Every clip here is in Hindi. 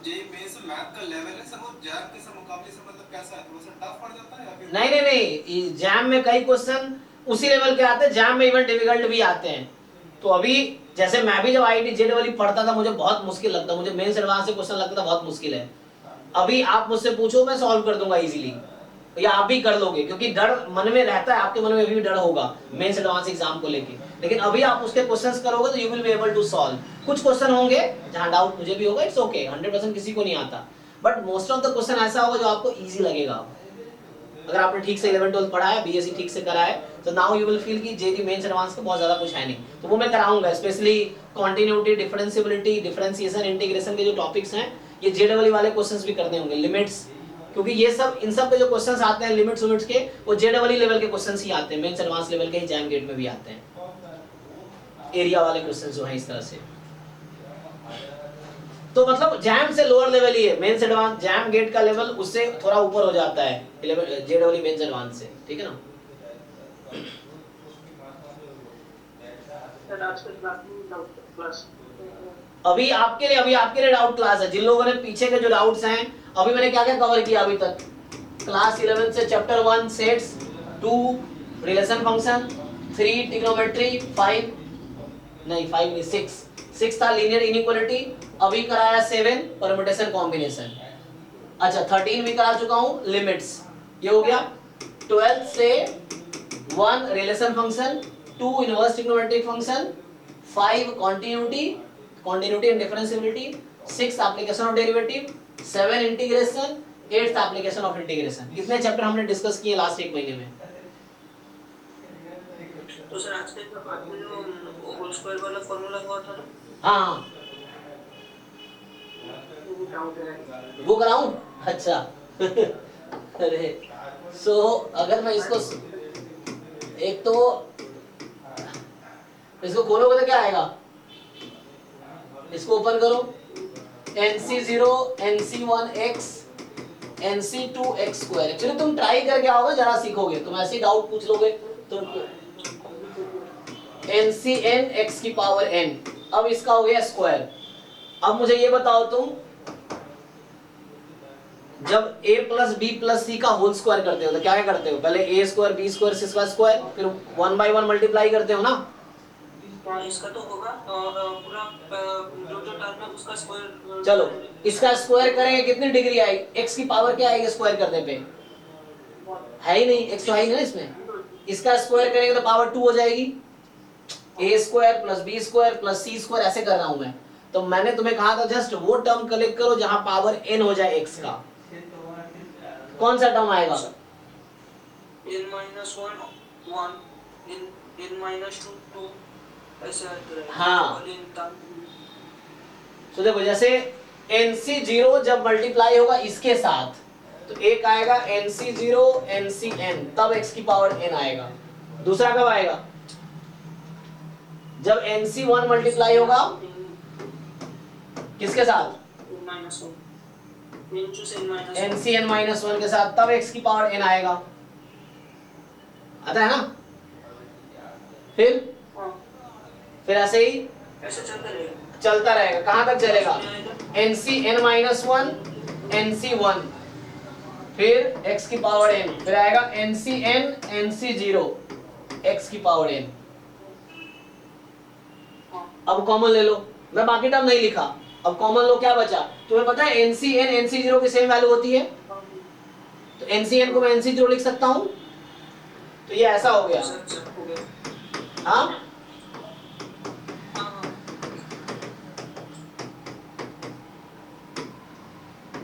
जेई मेंस मैथ का लेवल है सर वो जैम के से मुकाबले से मतलब कैसा है, थोड़ा सा टफ पड़ जाता है या फिर? नहीं नहीं नहीं, जैम में कई क्वेश्चन उसी लेवल के आते हैं, जैम में इवन डिफिकल्ट भी आते हैं। तो अभी जैसे मैं भी जब आईआईटी जेईई वाली पढ़ता था मुझे बहुत मुश्किल लगता, मुझे मेंस एडवांस से क्वेश्चन लगता था बहुत मुश्किल है। अभी आप मुझसे पूछो मैं सॉल्व कर दूंगा इजीली, या आप भी कर लोगे, क्योंकि डर मन में रहता है, आपके मन में अभी भी डर होगा मेंस एडवांस एग्जाम को लेके, लेकिन अभी आप उसके क्वेश्चंस करोगे तो you will be able to solve. कुछ क्वेश्चन होंगे जहां डाउट मुझे भी होगा, इट्स ओके, 100% किसी को नहीं आता, but most of the question ऐसा होगा जो आपको इजी लगेगा। अगर आपने ठीक से 11 12 पढ़ा है, बीएससी ठीक से करा है, तो नाउ यू विल फील कि जेईई मेंस एडवांस का बहुत ज्यादा कुछ है नहीं। तो वो मैं कराऊंगा, specially continuity, differentiability, differentiation, integration के जो टॉपिक्स हैं, ये जेडब्ल्यू वाले क्वेश्चंस भी करने होंगे, लिमिट्स, क्योंकि ये सब इन सब पे जो क्वेश्चंस आते हैं लिमिट्स लिमिट्स के, वो जेडब्ल्यू लेवल के क्वेश्चंस ही आते हैं, मेंस एडवांस लेवल के ही जैम गेट में भी आते हैं, एरिया वाले क्वेश्चंस जो हैं इस तरह से। तो मतलब जैम से लोअर लेवल ही है मेंस एडवांस, जैम गेट का लेवल उससे थोड़ा ऊपर हो जाता है जेडब्ल्यू मेंस एडवांस से, ठीक है ना। अभी आपके लिए डाउट क्लास है, जिन लोगों ने पीछे के जो डाउट्स हैं, अभी मैंने क्या क्या कवर किया अभी तक, क्लास 11 से chapter 1 sets, 2 relation function, 3 trigonometry, 5 नहीं 6 था लीनियर इनइक्वालिटी, अभी कराया 7 परम्यूटेशन कॉम्बिनेशन, अच्छा 13 भी करा चुका हूं लिमिट्स, ये हो गया। 12 से 1 relation function, 2 inverse trigonometric function, 5 continuity and differentiability, 6 application of derivative, 7 integration, 8 application of integration. कितने चैप्टर हमने डिस्कस किए लास्ट एक महीने में? तो सर आज के बाद में जो होल स्क्वायर वाला फार्मूला हुआ था ना, हाँ वो कराऊं, अच्छा अरे सो अगर मैं इसको एक तो इसको खोलोगे तो क्या आएगा, इसको ओपन करो, NC0 NC1x NC2x²। एक्चुअली तुम ट्राई करके आओगे, जरा सीखोगे, तुम ऐसे डाउट पूछ लोगे तो NCN x की पावर n, अब इसका हो गया स्क्वायर। अब मुझे ये बताओ तुम जब a प्लस बी प्लस सी का होल स्क्वायर करते हो तो क्या करते हो, पहले a square B square C square, फिर 1 बाय 1 मल्टीप्लाई करते हो ना। इसका तो होगा पूरा जो जो टर्म है उसका स्क्वायर। चलो इसका स्क्वायर करेंगे कितनी डिग्री आएगी, x की पावर क्या आएगी स्क्वायर करने पे, है ही नहीं, x तो है ही ना इसमें, इसका स्क्वायर करेंगे तो पावर 2 हो जाएगी, a square plus B square plus C square, ऐसे कर रहा हूं मैं। तो मैंने तुम्हें कहा था जस्ट वो टर्म कलेक्ट करो जहां पावर n हो जाए x का, कौन सा टर्म आएगा? n minus 1 1 n minus 2 2 ऐसा है। हाँ तो देखो जैसे NC0 जब मल्टीप्लाई होगा इसके साथ तो एक आएगा NC0 NCN, तब x की पावर n आएगा। दूसरा कब आएगा, जब NC1 मल्टीप्लाई होगा किसके साथ, NCN-1 के साथ, तब x की पावर n आएगा, आता है ना। फिर ऐसे ही ऐसे चलता रहेगा, कहां तक चलेगा, NCN-1 NC1, फिर x की पावर n, फिर आएगा NCN NC0 x की पावर n। अब कॉमन ले लो, मैं बाकी टर्म नहीं लिखा, अब कॉमन लो, क्या बचा, तुम्हें पता है NCN NC0 की सेम वैल्यू होती है, तो NCN को मैं NC0 लिख सकता हूं, तो ये ऐसा हो गया। हाँ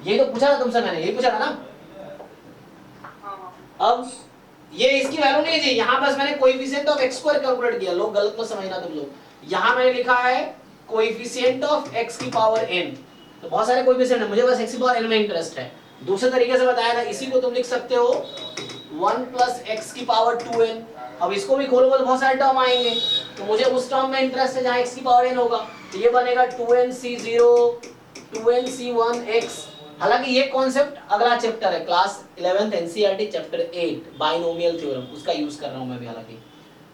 ये तो पूछा था तुमसे मैंने, यही पूछा था ना। अब ये इसकी वैल्यू नहीं थी, यहाँ बस मैंने coefficient of x square calculate किया, लोग गलत मत समझना तुम लोग, यहाँ मैंने लिखा है कोएफिशिएंट ऑफ x की पावर n, तो बहुत सारे कोएफिशिएंट है, मुझे बस x की पावर n में इंटरेस्ट है। दूसरे तरीके से बताया था, इसी को तुम लिख सकते हो 1 प्लस x की पावर 2n। अब इसको भी खोलोगे तो बहुत सारे टर्म आएंगे, तो मुझे उस टर्म में इंटरेस्ट है जहाँ x की पावर n होगा, तो ये बनेगा 2nc0 2nc1x। हालांकि ये कॉन्सेप्ट अगला चैप्टर है, class 11th NCERT chapter 8 binomial theorem, उसका यूज कर रहा हूं मैं भी हालांकि।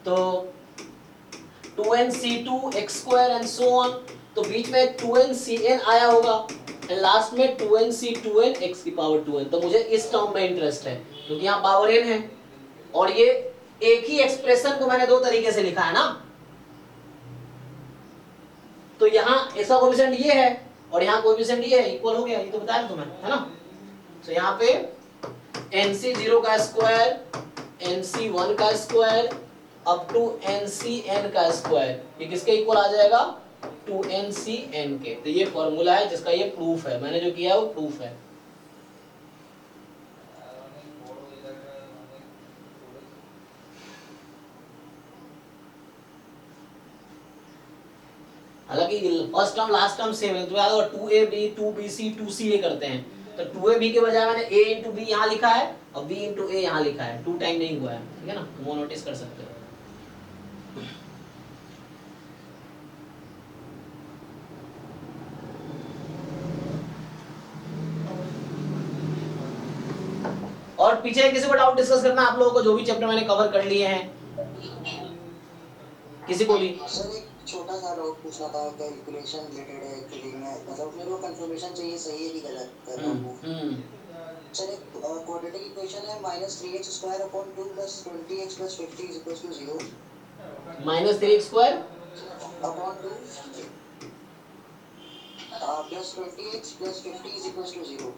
तो 2nc2 x² and so on, तो बीच में 2ncn आया होगा, एंड लास्ट में 2nc 2n x की पावर 2n। तो मुझे इस टर्म में इंटरेस्ट है क्योंकि यहाँ पावर n है और ये एक ही एक्सप्रेशन को मैंने दो तरीके से लिखा है ना। तो यहाँ इसका कोएफिशिएंट ये है और यहाँ कोएफिशिएंट ये है, इक्वल हो गया, ये तो बताया तुम्हें, है ना। तो यहाँ पे nc0 का स्क्वायर nc1 का स्क्वायर अप टू ncn का स्क्वायर, ये किसके इक्वल आ जाएगा? 2ncn के। तो ये फॉर्मूला है जिसका ये प्रूफ है, मैंने जो किया है वो प्रूफ है। हालांकि first term last term same है, तो याद होगा 2ab 2bc 2ca करते हैं, तो 2ab के बजाय मैंने a into b यहाँ लिखा है और b into a यहाँ लिखा है, 2 टाइम नहीं हुआ है, ठीक है ना, वो नोटिस कर सकते हो। और पीछे किसी को डाउट डिस्कस करना आप लोगों को, जो भी चैप्टर मैंने कवर कर लिए हैं, किसी को भी? सर एक छोटा सा डाउट पूछना था, कैलकुलेशन रिलेटेड है एक्चुअली में, मतलब मेरे को कंफर्मेशन चाहिए सही है कि गलत कर रहा हूं। सर एक क्वाड्रेटिक इक्वेशन है -3x² upon 2 + 20x + 50 = 0 -3x² upon 2 + 20x + 50 = 0।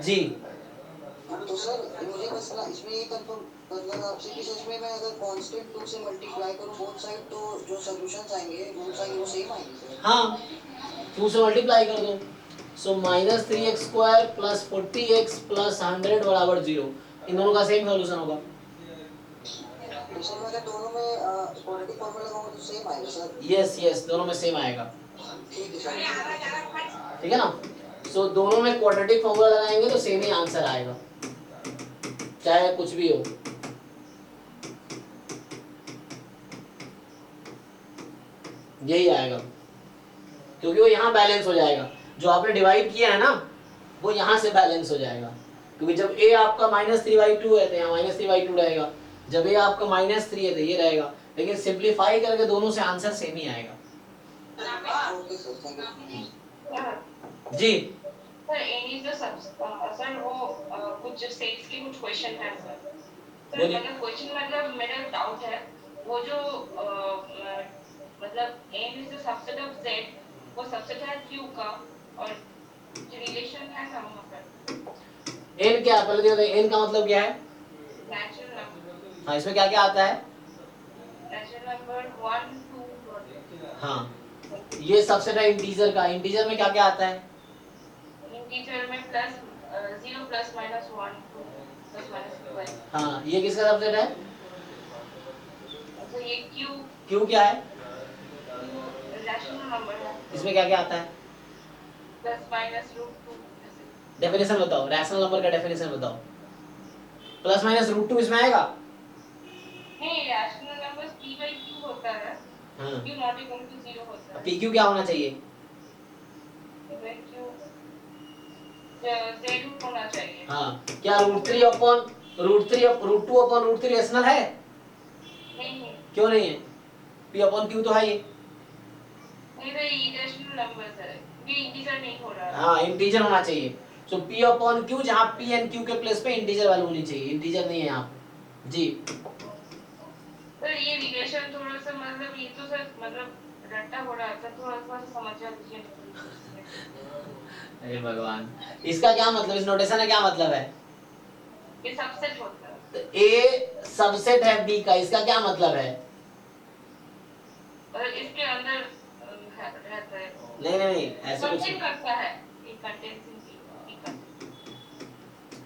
जी तो सर मुझे बस ना इसमें ये कंफर्म करना था आपसे कि सच में मैं अगर कांस्टेंट 2 से मल्टीप्लाई करूं बोथ साइड, तो जो सॉल्यूशंस आएंगे रूट्स आएंगे वो सेम आएंगे सर? हाँ, 2 से मल्टीप्लाई कर दो, सो -3x² + 40x + 100 = 0, इन दोनों का सेम सॉल्यूशन होगा। तो सर मैं अगर दोनों में क्वाड्रेटिक फॉर्मूला लगाऊंगा तो सेम आएगा सर? यस दोनों में सेम आएगा, ठीक है सर। ठीक है ना। सो दोनों में क्वाड्रेटिक फॉर्मूला लगाएंगे तो सेम ही आंसर आएगा, चाहे कुछ भी हो। यही आएगा क्योंकि वो यहाँ बैलेंस हो जाएगा, जो आपने डिवाइड किया है ना वो यहाँ से बैलेंस हो जाएगा, क्योंकि जब a आपका -3/2 है तो यहाँ -3/2 रहेगा, जब a आपका -3 है तो ये रहेगा, लेकिन सिंप्लीफाई करके दोनों से आंसर सेम ही आएगा। Okay sir, thank you. जी सर एनी जो सर वो कुछ स्टेट्स के कुछ क्वेश्चन है सर बोलिए। मतलब क्वेश्चन मतलब मेरा डाउट है वो जो मतलब n is the subset of z, वो सबसेट है q का और रिलेशन है ना वहां पर n क्या है पहले देखो, n का मतलब क्या है? Natural number. हाँ, इसमें क्या क्या आता है? Natural number 1 2। हाँ, ये सबसेट है इंटीजर का, इंटीजर में क्या क्या आता है? इंटीजर में plus 0 plus minus 1 2 plus minus 2 है। हाँ, ये किसका सबसेट है? तो ये q q क्या है? रैशनल नंबर है, इसमें क्या क्या आता है? Plus minus √2। डेफिनेशन बताओ, रैशनल नंबर का डेफिनेशन बताओ। +-√2 इसमें आएगा? नहीं, रैशनल नंबर p/q होता है, हाँ, q not equal to 0 होता है। pq क्या होना चाहिए? p/q z होना चाहिए। हाँ, क्या √2/√3 रैशनल है? नहीं क्यों नहीं है? p/q तो है ये। नहीं तो इरेशनल नंबर्स है, ये इंटीजर नहीं हो रहा है। हाँ, इंटीजर होना चाहिए। सो p/q जहाँ p and q के प्लेस पे इंटीजर वैल्यू होनी चाहिए, इंटीजर नहीं है यहाँ पे। जी तो ये रिलेशन थोड़ा सा मतलब ये तो सर मतलब रट्टा हो रहा था, थोड़ा सा समझ आ दीजिए। अरे भगवान, इसका क्या मतलब, इस नोटेशन का क्या मतलब है? ये सबसेट होता है। तो a सबसेट है b का, इसका क्या मतलब है? और इसके अंदर रहता है, नहीं ऐसे कुछ कंटेन करता है, ये कंटेंस इन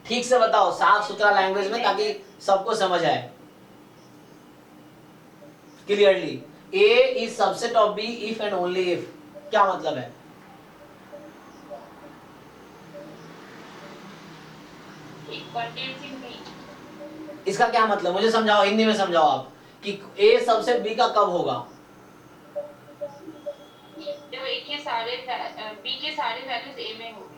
ठीक से बताओ, साफ सुथरा लैंग्वेज में, ताकि सबको समझ आए clearly. a is subset of b if and only if, क्या मतलब है? कंटेंस इन b। इसका क्या मतलब, मुझे समझाओ, हिंदी में समझाओ आप कि a सबसेट b का कब होगा? जब a के सारे b के सारे वैल्यूज a में होंगे।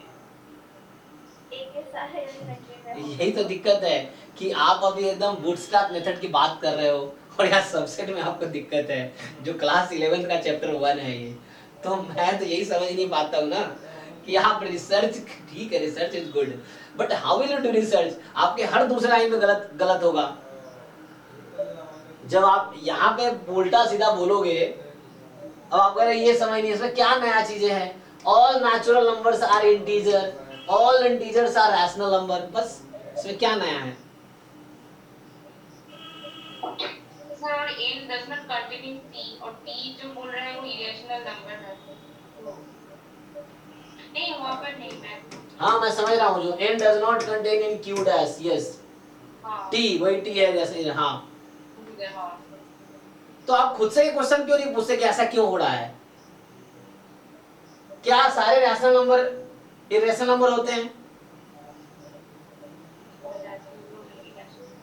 यही तो दिक्कत है कि आप अभी एकदम बूटस्ट्रैप मेथड की बात कर रहे हो और यहाँ सबसेट में आपको दिक्कत है, जो क्लास 11 का चैप्टर 1 है ये। तो मैं तो यही समझ नहीं पाता हूँ ना कि आप रिसर्च, ठीक है research is good, but how will you do research? आपके हर दूसरे लाइन में गलत गलत होगा। जब आप यहाँ पे उल्टा सीधा बोलोगे, अब आप कह रहे हैं ये समझ नहीं, इसमें क्या नया चीजें हैं? All natural numbers are integer, all integers are rational number, बस इसमें क्या नया है? Sir n does not contain t और t जो बोल रहे हैं वो इरेशनल नंबर है। नहीं वहाँ पर नहीं मैं। हाँ मैं समझ रहा हूँ, जो n does not contain in q dash, yes, हाँ। t वही t है जैसे, हाँ। हाँ। तो आप खुद से ये क्वेश्चन क्यों नहीं पूछते कि ऐसा क्यों हो रहा है? क्या सारे रैशनल नंबर इरेशनल नंबर होते हैं?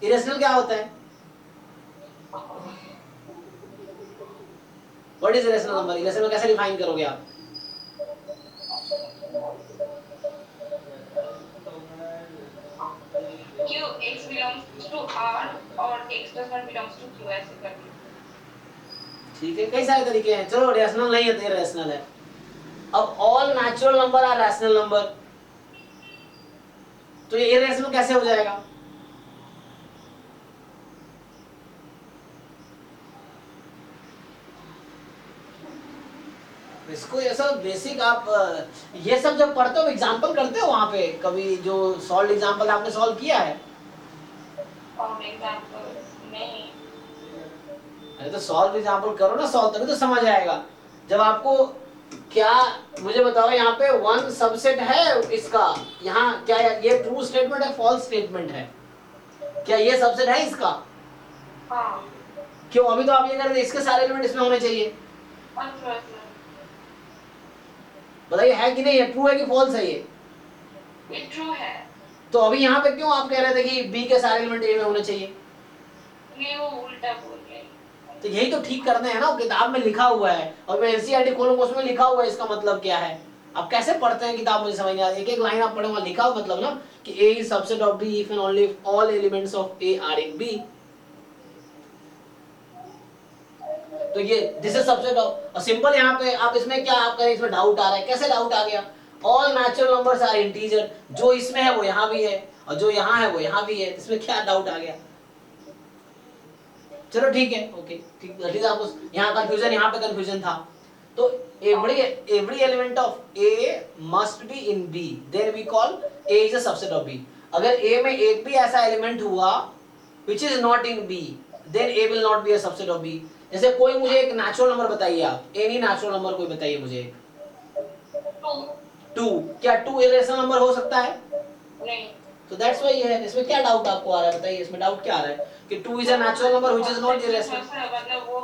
इरेशनल क्या होता है? What is irrational number? Irrational कैसे डिफाइन करोगे आप? Q x belongs to R और x does not belongs to Q ऐसे करके। ठीक है, कई सारे तरीके हैं। चलो रैशनल नहीं है तो इरेशनल है। अब all natural number are rational number, तो ये इरेशनल कैसे हो जाएगा? इसको ये सब बेसिक आप ये सब जब पढ़ते हो एग्जांपल करते हो वहां पे, कभी जो सॉल्व एग्जांपल आपने सॉल्व किया है? और एग्जांपल नहीं। अरे तो सॉल्व एग्जांपल करो ना, सॉल्व तभी तो समझ आएगा। जब आपको क्या, मुझे बताओ यहाँ पे वन सबसेट है इसका, यहाँ क्या ये ट्रू स्टेटमेंट है फॉल्स स्टेटमेंट है? क्या ये सबसेट है इसका? हाँ। क्यों? अभी तो आप ये कह रहे थे इसके सारे एलिमेंट इसमें होने चाहिए। बताइए है कि नहीं है, ट्रू है कि फॉल्स है ये ट्रू है। तो अभी यहाँ पे क्यों आप कह रहे थे कि बी के सारे एलिमेंट ए में होने चाहिए? ये वो उल्टा बोल रहे हैं। तो यही तो ठीक करना है ना, किताब में लिखा हुआ है और मैं एनसीईआरटी खोलूंगा उसमें लिखा हुआ है, इसका मतलब क्या है? आप कैसे पढ़ते हैं किताब, मुझे समझ नहीं आता। एक एक लाइन आप पढ़े वहां लिखा हुआ मतलब ना कि A is subset of B if and only if all elements of A are in B. तो ये this is subset of simple. यहाँ पे आप इसमें क्या आप करें, इसमें डाउट आ रहा है, कैसे डाउट आ गया? All natural numbers are integer, जो इसमें है वो यहाँ भी है और जो यहाँ है वो यहाँ भी है, इसमें क्या डाउट आ गया? चलो ठीक है, ओके ठीक है, आपको यहाँ कंफ्यूजन, यहाँ पे कंफ्यूजन था। तो every element of A must be in B, then we call A is a subset of B. अगर ए में एक भी ऐसा एलिमेंट हुआ which is not in B, then A will not be a subset of B। जैसे कोई मुझे एक नेचुरल नंबर बताइए आप, एनी नेचुरल नंबर कोई बताइए मुझे। 2, क्या 2 इरेशनल नंबर हो सकता है? नहीं। तो दैट्स व्हाई है। इसमें क्या डाउट आपको आ रहा है बताइए, इसमें डाउट क्या आ रहा है कि 2 is a natural number which is not irrational? मतलब वो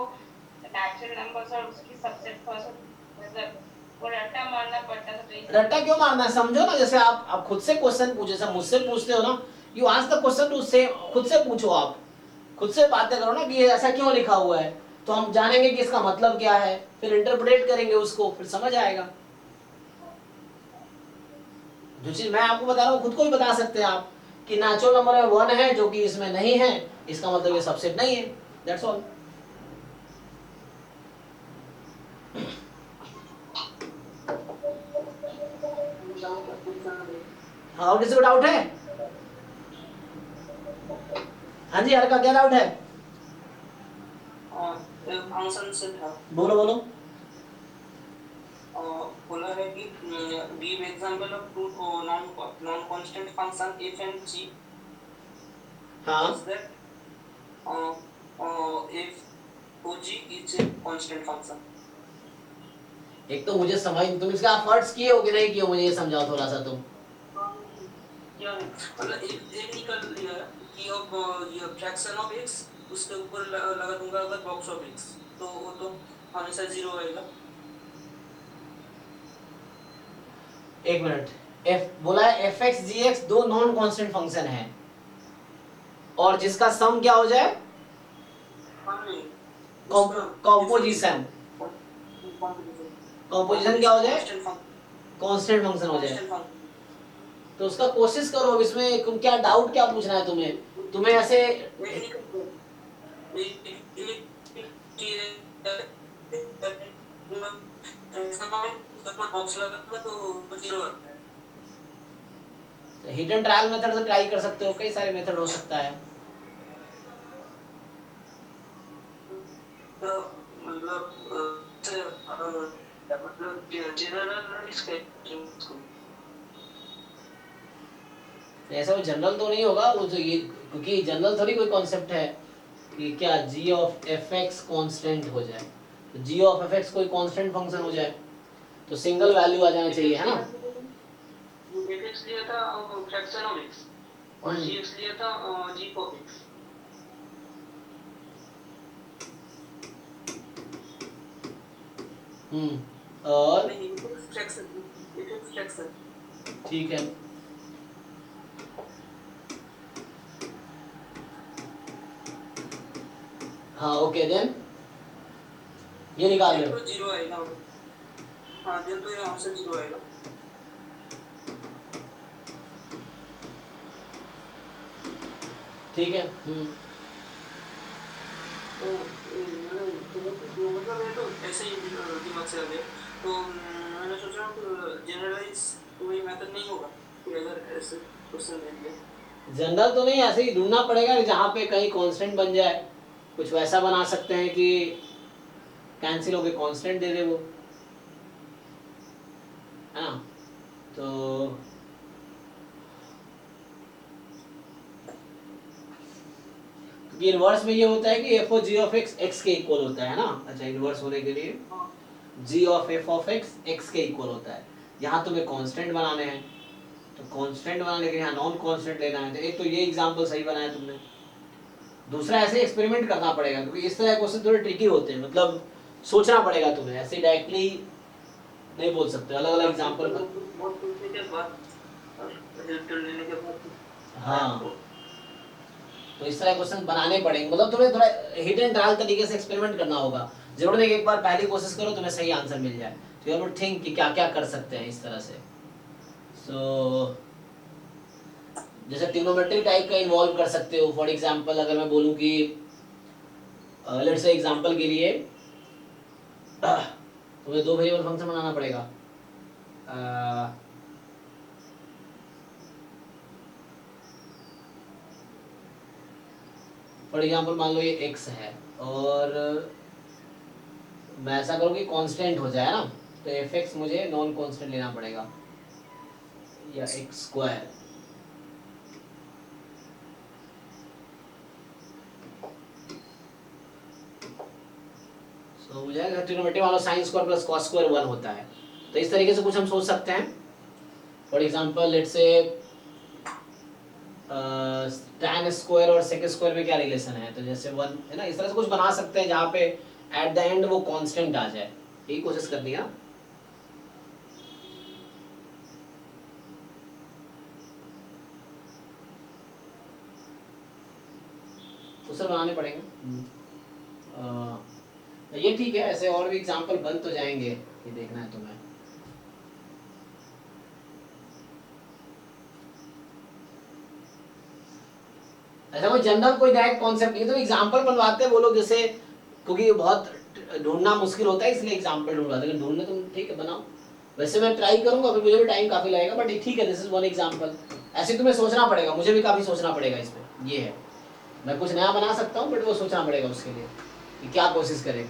नेचुरल नंबर्स और उसकी सबसेट मतलब वो रट्टा मारना पड़ता था। तो रट्टा क्यों मारना है, समझो ना। जैसे आप खुद से क्वेश्चन पूछे, सब मुझसे पूछते हो ना, you ask the question to से, खुद से पूछो, आप खुद से बातें करो ना कि ये ऐसा क्यों लिखा हुआ है, तो हम जानेंगे कि इसका मतलब क्या है, फिर इंटरप्रेट करेंगे उसको, फिर समझ आएगा। जो चीज मैं आपको बता रहा हूँ खुद को भी बता सकते हैं आप कि नेचुरल नंबर में 1 है जो कि इसमें नहीं है, इसका मतलब ये सबसेट नहीं है, दैट्स ऑल। हाँ, किसी को डाउट है? हाँ जी, हर का क्या डाउट है? फंक्शन से था, बोलो बोलो। बोला है कि give example of two non constant function f and g। हाँ, is that if og is a constant function। एक तो मुझे समझ, तुम इसका एफर्ट्स किए हो कि नहीं किए हो, मुझे ये समझाओ थोड़ा सा तुम। या मतलब एक निकल लिया कि अब ये फ्रैक्शन ऑफ x उसके ऊपर लगा दूंगा अगर बॉक्स ऑफ x, तो वो तो हमेशा 0 आएगा। एक मिनट, f बोला है fx gx दो नॉन कांस्टेंट फंक्शन है और जिसका सम क्या हो जाए? कॉम्पोजिशन। कॉम्पोजिशन क्या हो जाए? कांस्टेंट फंक्शन हो जाए। तो उसका कोशिश करो, इसमें तुम क्या डाउट क्या पूछना है तुम्हें ऐसे ऊपर बॉक्स लगाऊंगा तो 0 आता है। हिट एंड ट्रायल मेथड से ट्राई कर सकते हो, कई सारे मेथड हो सकता है। तो मतलब जनरल इसके ऐसा वो जनरल तो नहीं होगा वो, जो ये क्योंकि जनरल थोड़ी कोई कॉन्सेप्ट है कि क्या g ऑफ fx कांस्टेंट हो जाए। तो g ऑफ fx कोई कांस्टेंट फंक्शन हो जाए तो सिंगल वैल्यू आ जाना चाहिए, है ना। fx लिया था फ्रैक्शन ऑफ x और gx लिया था g ऑफ x। और फ्रैक्शन ठीक है, हाँ ओके देन ये निकाल लो। तो 0 आएगा। हाँ देन तो यहाँ से 0 आएगा। ठीक है। तो मतलब ये तो ऐसे ही दिमाग से आ गया। तो मैंने सोचा जनरलाइज कोई मेथड नहीं होगा कि अगर ऐसे क्वेश्चन दे दिया। जनरल तो नहीं, ऐसे ही ढूंढना पड़ेगा जहाँ पे कहीं कांस्टेंट बन जाए। कुछ वैसा बना सकते हैं कि कैंसिल होके कांस्टेंट दे दे वो, है ना। तो क्योंकि इनवर्स में ये होता है कि f of g of x x के इक्वल होता है ना। अच्छा, इनवर्स होने के लिए g of f of x x के इक्वल होता है। यहाँ तुम्हें कांस्टेंट बनाने हैं, तो कांस्टेंट बनाने के लिए यहाँ नॉन कांस्टेंट लेना है। तो एक तो ये एग्जांपल सही बनाया तुमने, दूसरा ऐसे एक्सपेरिमेंट करना पड़ेगा क्योंकि इस तरह क्वेश्चन थोड़े ट्रिकी होते हैं। मतलब सोचना पड़ेगा तुम्हें, ऐसे डायरेक्टली नहीं बोल सकते, अलग अलग एग्जांपल। हाँ, तो इस तरह क्वेश्चन बनाने पड़ेंगे। मतलब तुम्हें थोड़ा हिट एंड ट्रायल तरीके से एक्सपेरिमेंट करना होगा। जरूर नहीं कि एक बार पहली कोशिश करो तुम्हें सही आंसर मिल जाए। तो यू हैव टू थिंक कि क्या क्या कर सकते हैं इस तरह से। सो जैसे ट्रिग्नोमेट्री टाइप का इन्वॉल्व कर सकते हो। फॉर एग्जांपल अगर मैं बोलूं कि लेट्स से एग्जांपल के लिए तुम्हें दो वेरिएबल फंक्शन बनाना पड़ेगा। फॉर एग्जांपल मान लो ये x है और मैं ऐसा करूँ कि कांस्टेंट हो जाए ना, तो fx मुझे नॉन कांस्टेंट लेना पड़ेगा या x स्क्वायर। सो मुझे ट्रिग्नोमेट्री मान लो sin square plus cos square 1 होता है। तो इस तरीके से कुछ हम सोच सकते हैं। For example let's say tan square और sec स्क्वायर में क्या रिलेशन है, तो जैसे 1 है ना। इस तरह से कुछ बना सकते हैं जहाँ पे एट द एंड वो कांस्टेंट आ जाए। यही कोशिश करनी है। तो सर बनाने पड़ेंगे। ये ठीक है, ऐसे और भी एग्जांपल बन तो जाएंगे, ये देखना है तुम्हें। ऐसा कोई जनरल कोई डायरेक्ट कॉन्सेप्ट नहीं, तो एग्जांपल बनवाते हैं वो लोग, जैसे क्योंकि बहुत ढूंढना मुश्किल होता है इसलिए एग्जांपल ढूंढवाते हैं। ढूंढने तुम ठीक है बनाओ, वैसे मैं ट्राई करूंगा, फिर मुझे भी टाइम काफी लगेगा, बट ठीक है, दिस इज वन एग्जांपल। ऐसे तुम्हें सोचना पड़ेगा, मुझे भी काफी सोचना पड़ेगा इसमें। ये है, मैं कुछ नया बना सकता हूँ बट वो सोचना पड़ेगा उसके लिए कि क्या कोशिश करें।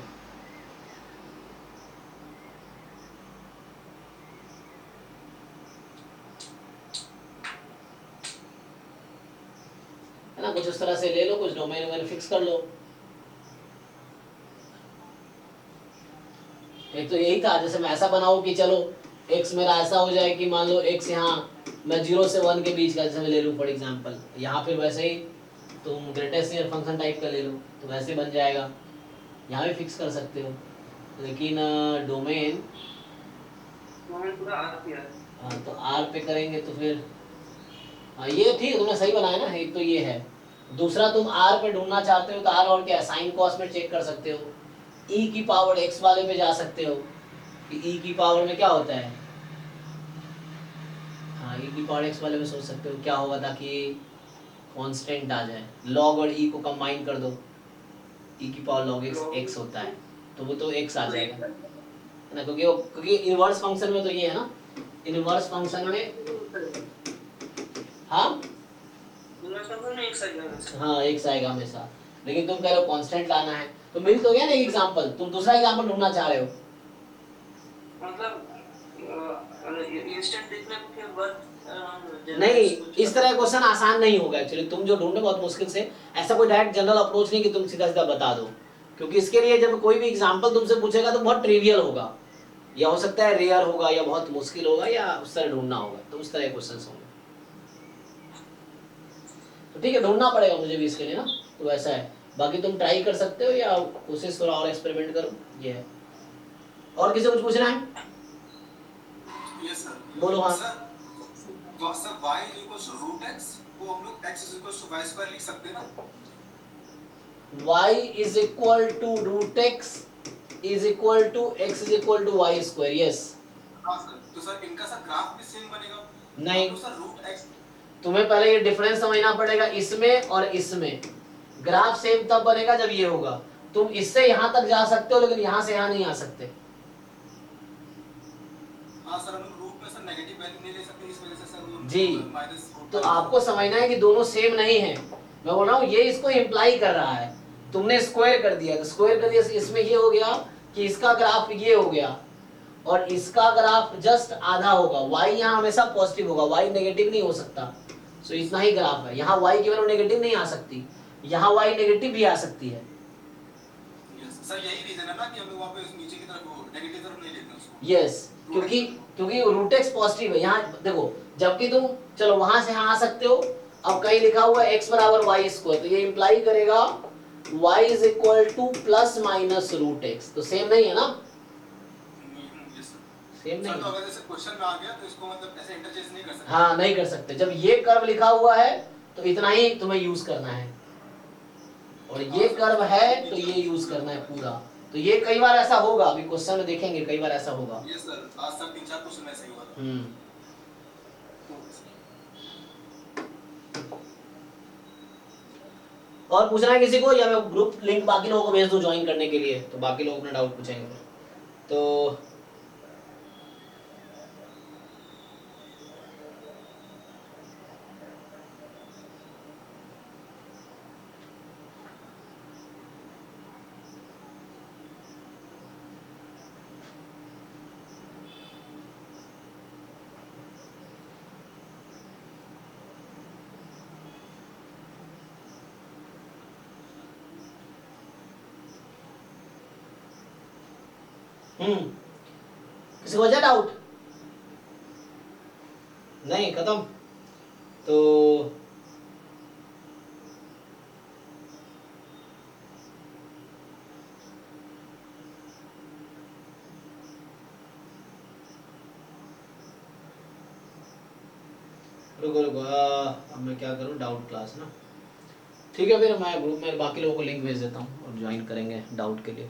है ना, कुछ उस तरह से ले लो, कुछ डोमेन वोमेन फिक्स कर लो। एक तो यही था, जैसे मैं ऐसा बनाऊं कि चलो x मेरा ऐसा हो जाए कि मान लो x यहाँ मैं 0 से 1 के बीच का जैसे मैं ले लूँ फॉर एग्जांपल। यहाँ फिर वैसे ही तुम ग्रेटेस्ट नियर फंक्शन टाइप का ले लो तो वैसे बन जाएगा। यहाँ भी फिक्स कर सकते हो, लेकिन डोमेन पूरा आ गया है। हाँ, तो R पे करेंगे तो फिर हाँ ये ठीक है, तुमने सही बनाया ना। एक तो ये है, दूसरा तुम R पे ढूंढना चाहते हो तो R और क्या है, साइन कॉस में चेक कर सकते हो। e की पावर x वाले पे जा सकते हो कि e की पावर में क्या होता है। हाँ, e की पावर x वाले में सोच सकते हो क्या होगा ताकि कांस्टेंट आ जाए। log और e को कंबाइन कर दो, e की पावर log x x होता है तो वो तो x आ जाएगा, है ना, क्योंकि इनवर्स फंक्शन में तो ये है ना, इनवर्स फंक्शन में हाँ इनवर्स फंक्शन में x आएगा हमेशा। हाँ x आएगा हमेशा, लेकिन तुम कह रहे हो कांस्टेंट लाना है, तो मिल तो गया ना एक एग्जांपल, तुम दूसरा एग्जांपल ढूंढना चाह रहे हो। मतलब इंस्टेंट देखने के बाद नहीं, इस तरह क्वेश्चन आसान नहीं होगा एक्चुअली, तुम जो ढूंढो बहुत मुश्किल से, ऐसा कोई डायरेक्ट जनरल अप्रोच नहीं कि तुम सीधा सीधा बता दो, क्योंकि इसके लिए जब कोई भी एग्जांपल तुमसे पूछेगा तो बहुत ट्रिवियल होगा, या हो सकता है रेयर होगा, या बहुत मुश्किल होगा, या उस तरह ढूंढना होगा, तो उस तरह क्वेश्चन होंगे। तो ठीक है, ढूंढना पड़ेगा मुझे भी इसके लिए ना, तो ऐसा है। बाकी तुम ट्राई कर सकते हो या कोशिश थोड़ा और एक्सपेरिमेंट करो, ये है। और किसी को कुछ पूछना है? Yes sir. बोलो। हाँ sir y equals to root x को हम लोग x equals to y square लिख सकते हैं ना? y is equal to root x is equal to x is equal to y square, yes. हाँ सर, तो सर इनका सर ग्राफ भी सेम बनेगा? नहीं, तो सर रूट x तुम्हें पहले ये डिफरेंस समझना पड़ेगा, इसमें और इसमें ग्राफ सेम तब बनेगा जब ये होगा। तुम इससे यहां तक जा सकते हो, लेकिन यहां से यहां नहीं आ सकते। हाँ सर, हम रूट में सर नेगेटिव वैल्यू नहीं ले सकते, इस वजह से सर जी, माइनस तो आपको समझना है कि दोनों सेम नहीं है। मैं बोल रहा हूँ ये इसको इम्प्लाई कर रहा है, तुमने स्क्वायर कर दिया, तो स्क्वायर कर दिया, इसमें ये हो गया कि इसका ग्राफ ये हो गया, और इसका ग्राफ जस्ट आधा होगा। y यहाँ हमेशा पॉजिटिव होगा, y नेगेटिव नहीं हो सकता। सो इतना ही ग्राफ है, यहाँ y की वैल्यू नेगेटिव नहीं आ सकती, यहाँ y नेगेटिव भी आ सकती है। सर यही रीजन है ना कि हम लोग वहाँ पे नीचे की तरफ नेगेटिव तरफ नहीं लेते उसको। यस, क्योंकि रूट एक्स पॉजिटिव है। यहाँ देखो, जबकि तुम चलो वहां से यहाँ आ सकते हो, अब कहीं लिखा हुआ है x बराबर वाई स्क्वायर, तो ये इंप्लाई करेगा y is equal to plus minus root x, तो सेम नहीं है ना, सेम नहीं सर तो है। अगर जैसे क्वेश्चन में आ गया तो इसको मतलब ऐसे इंटरचेंज नहीं कर सकते? हाँ, नहीं कर सकते। जब ये कर्व लिखा हुआ है तो इतना ही तुम्हें यूज करना है, और ये कर्व है तो ये यूज करना है पूरा। तो ये कई बार ऐसा होगा, अभी क्वेश्चन में देखेंगे, कई बार ऐसा होगा। यस सर, आज तक 3-4 क्वेश्चन ऐसे ही हुआ था। और पूछना है किसी को, या मैं ग्रुप लिंक बाकी लोगों को भेज दूं ज्वाइन करने के लिए, तो बाकी लोग अपना डाउट पूछेंगे। तो किसी को वजह डाउट नहीं, खत्म। तो रुको रुको, अब मैं क्या करूं, डाउट क्लास ना, ठीक है। फिर मैं ग्रुप में बाकी लोगों को लिंक भेज देता हूं और ज्वाइन करेंगे डाउट के लिए।